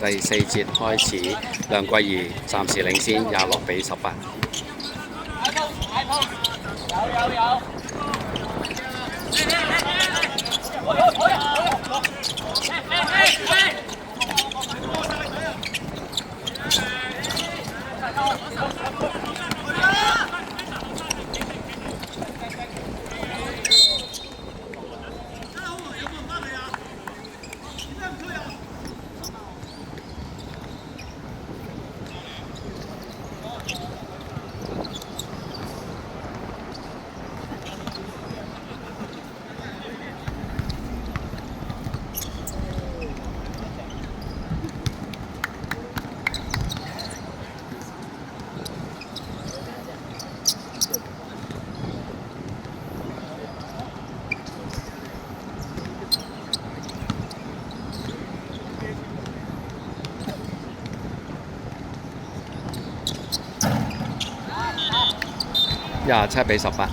第四節開始，梁桂怡暫時領先26-18。27-18。27-20。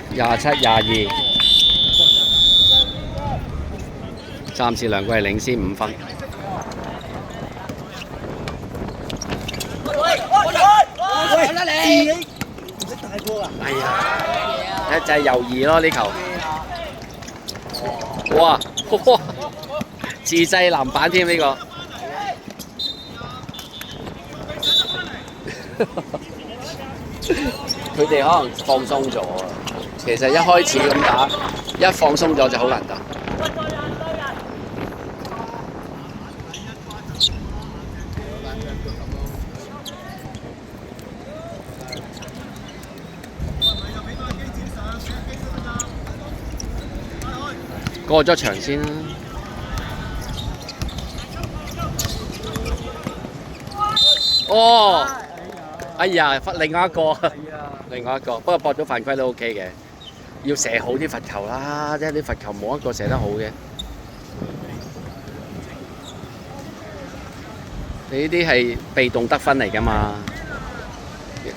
27-22。暫時梁桂領先5分。哎呀，就係猶豫咯呢球。哇！自製籃板添呢個。佢哋可能放鬆咗啊。其實一開始咁打，一放鬆咗就好難打。過咗場先啦。哦，哎呀，另外一個，另外一個，不過搏咗犯規都 OK 嘅。要射好啲罰球啦，即係啲罰球冇一個射得好嘅。你呢啲係被動得分嚟㗎嘛，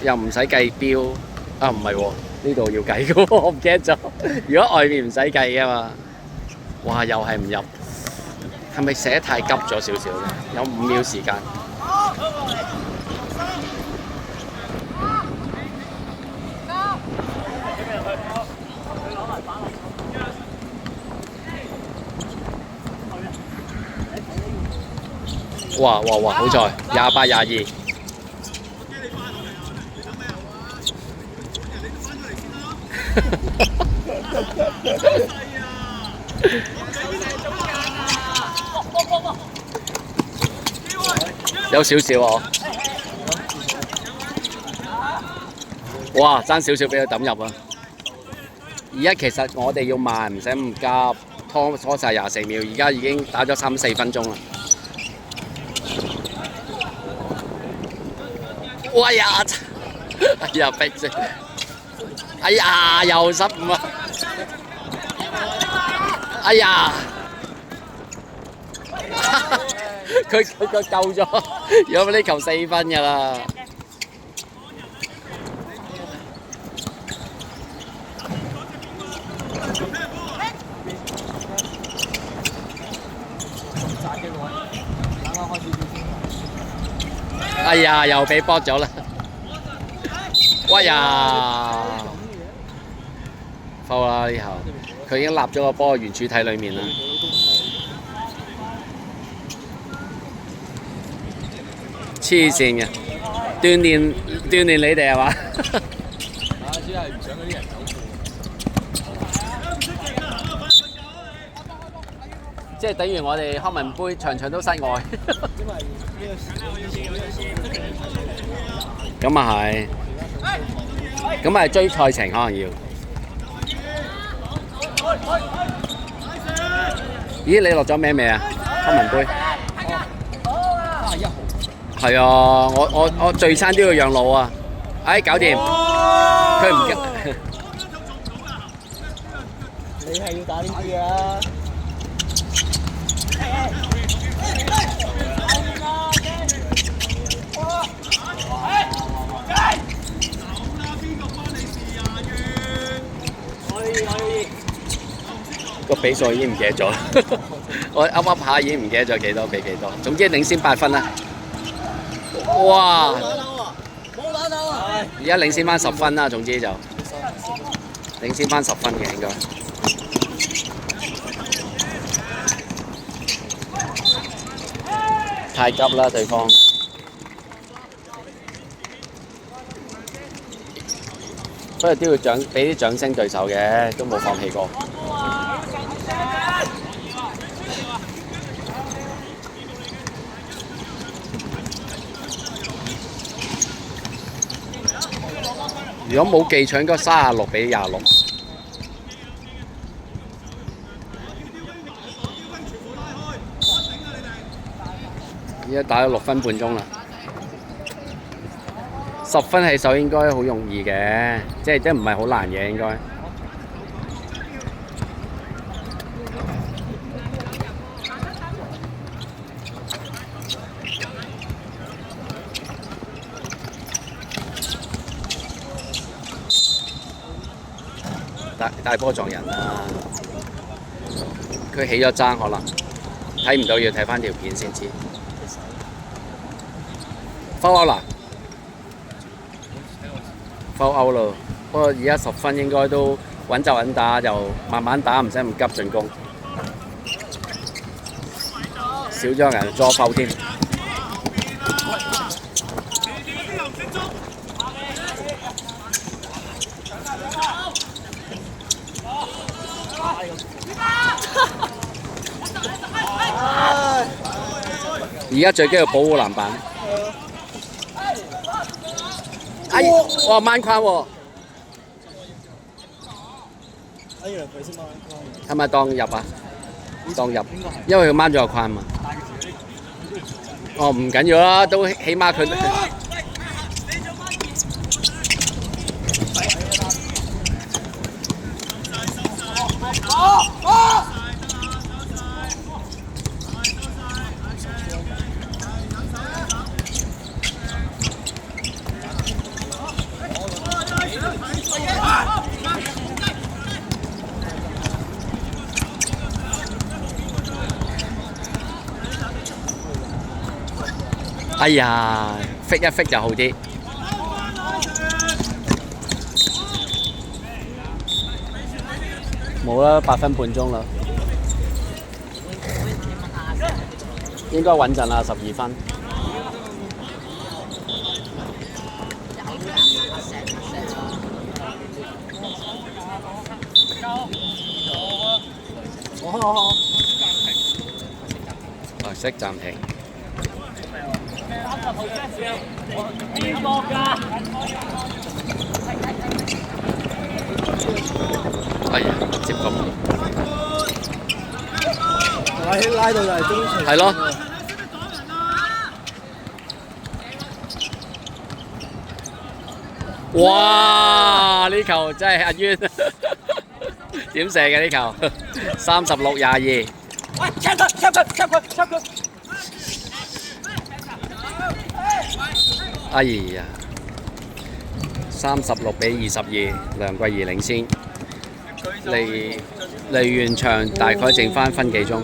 又唔使計標。啊，唔係喎，呢度要計嘅喎，我唔記得咗。如果外面唔使計㗎嘛。哇！又係唔入，係咪寫得太急咗少少咧？有5秒時間。哇！好在28-22。有少少喎。哇！爭少少俾佢抌入啊！而家其實我哋要慢，唔使咁急，拖晒24秒，而家已經打咗3-4分鐘啦。哎呀！哎呀，逼死！哎呀，又15啊！哎呀！佢救咗，如果呢球4分㗎啦。哎呀，又俾波咗啦！喂呀！foul啦呢球，佢已經立咗個波圓柱體裡面啦。黐線嘅，鍛鍊你哋係嘛？只係唔想嗰啲人走即係等於我哋康文杯場場都室外。咁啊係，咁啊係追賽程可能要。咦，你落咗名未啊？康文杯。係啊，我聚餐都要讓路啊！哎，搞掂，佢唔急。你係要打呢啲啊？個比數已經唔記得咗，我噏噏下已經唔記得咗幾多比幾多，總之領先8分啦。哇！冇打到啊！而家領先翻10分啦，總之就領先翻10分嘅應該。太急啦對方。不過都要俾啲掌聲對手嘅，都冇放棄過。如果冇記錯，應該36比26。而家打咗6分半鐘啦。10分起手應該好容易嘅，即係唔係好難嘅應該。大波撞人啊！佢起咗爭可能睇唔到，要睇翻條片先知。foul out 啦，foul out咯。不過而家10分應該都穩就穩打，就慢慢打，唔使咁急進攻。少咗人捉 foul 添。而家最緊要保護籃板。哎，哇掹框喎！哎呀，佢先掹框。係咪當入啊？當入，因為佢掹咗個框嘛。哦，唔緊要啦，都起碼佢。哎呀，揈一揈就好啲。冇啦，8分半鐘啦，應該穩陣啦，12分。哦，識暫停。哎呀，接咁。拉到就係中場。係咯。哇！呢球真係阿淵點射嘅呢球？36-22。喂，插佢！哎呀，36比22，梁桂怡領先。離完場大概剩翻分幾鐘。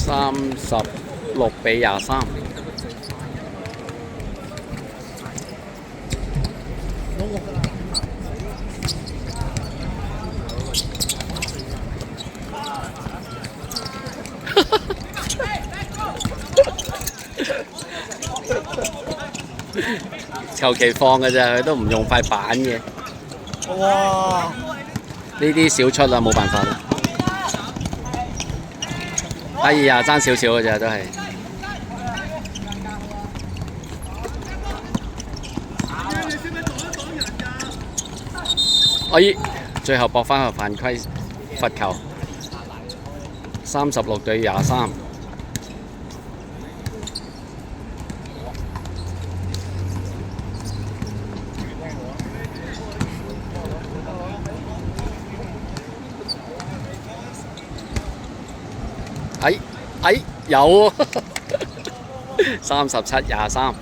36比23。求其放嘅啫，佢都唔用塊板嘅。哇！呢啲少出啦，冇辦法啦。哎呀，爭少少嘅啫，都係。哎，最後搏翻個犯規罰球，36對23。有37-23。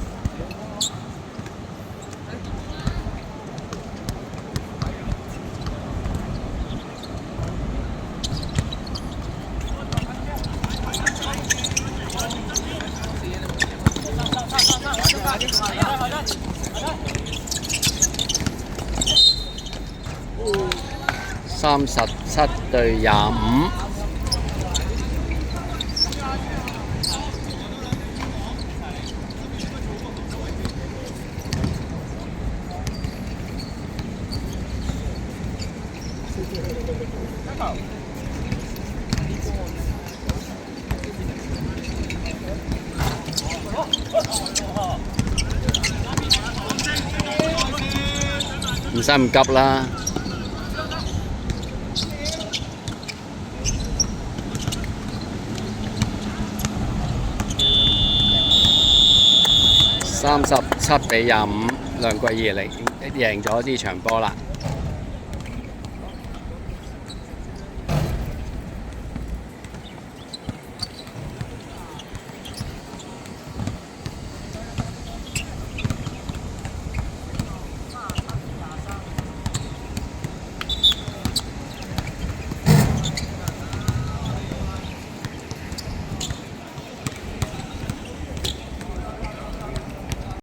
37對25。唔使咁急啦。37比25，梁桂怡贏咗呢場波啦。